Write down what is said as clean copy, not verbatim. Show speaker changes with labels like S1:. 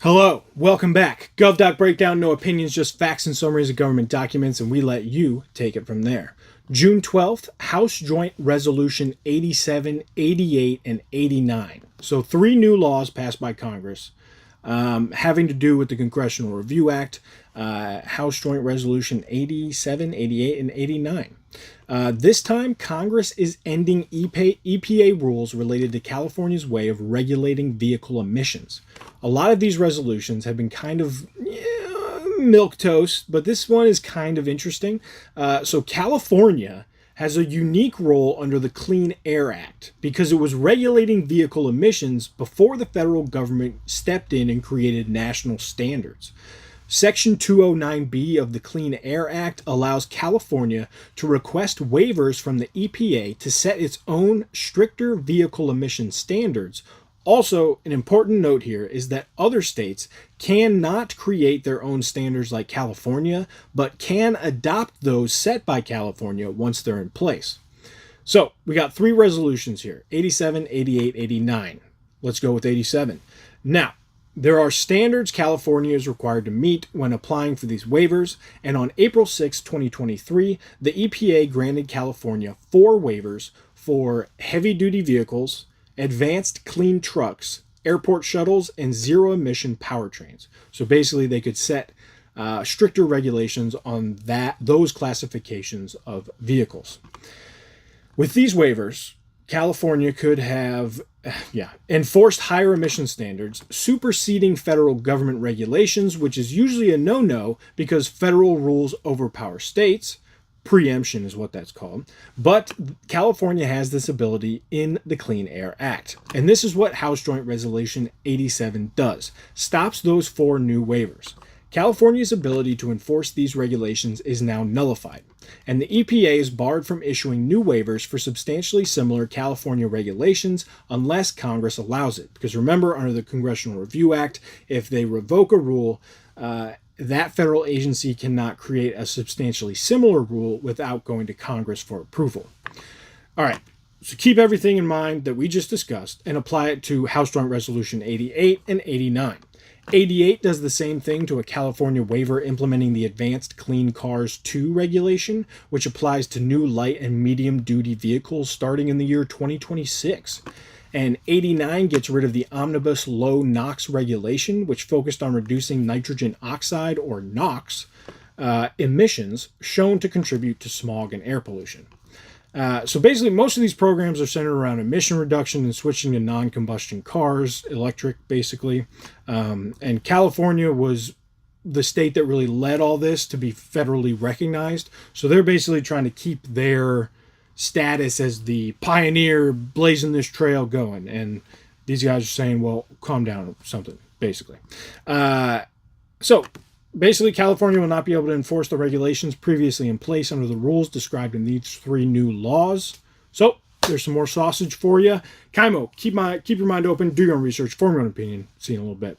S1: Hello, welcome back. GovDoc Breakdown, no opinions, just facts and summaries of government documents, and we let you take it from there. June 12th, House Joint Resolution 87, 88, and 89. So 3 new laws passed by Congress having to do with the Congressional Review Act, House Joint Resolution 87, 88, and 89. This time, Congress is ending EPA rules related to California's way of regulating vehicle emissions. A lot of these resolutions have been kind of milquetoast, but this one is kind of interesting. So California has a unique role under the Clean Air Act because it was regulating vehicle emissions before the federal government stepped in and created national standards. Section 209B of the Clean Air Act allows California to request waivers from the EPA to set its own stricter vehicle emission standards. Also, an important note here is that other states cannot create their own standards like California, but can adopt those set by California once they're in place. So, we got 3 resolutions here, 87, 88, 89. Let's go with 87. Now, there are standards California is required to meet when applying for these waivers, and on April 6, 2023, the EPA granted California 4 waivers for heavy-duty vehicles, advanced clean trucks, airport shuttles, and zero-emission powertrains. So basically, they could set stricter regulations on those classifications of vehicles. With these waivers, California could have enforced higher emission standards, superseding federal government regulations, which is usually a no-no because federal rules overpower states. Preemption is what that's called. But California has this ability in the Clean Air Act. And this is what House Joint Resolution 87 does. Stops those 4 new waivers. California's ability to enforce these regulations is now nullified, and the EPA is barred from issuing new waivers for substantially similar California regulations unless Congress allows it. Because remember, under the Congressional Review Act, if they revoke a rule, that federal agency cannot create a substantially similar rule without going to Congress for approval. All right, so keep everything in mind that we just discussed and apply it to House Joint Resolution 88 and 89. 88 does the same thing to a California waiver implementing the Advanced Clean Cars 2 regulation, which applies to new light and medium duty vehicles starting in the year 2026. And 89 gets rid of the Omnibus Low NOx regulation, which focused on reducing nitrogen oxide, or NOx, emissions shown to contribute to smog and air pollution. So basically, most of these programs are centered around emission reduction and switching to non-combustion cars, electric, basically. And California was the state that really led all this to be federally recognized. So they're basically trying to keep their status as the pioneer blazing this trail going. And these guys are saying, well, calm down or something, basically. So basically, California will not be able to enforce the regulations previously in place under the rules described in these 3 new laws. So there's some more sausage for you. Kaimo, keep your mind open, do your own research, form your own opinion. See you in a little bit.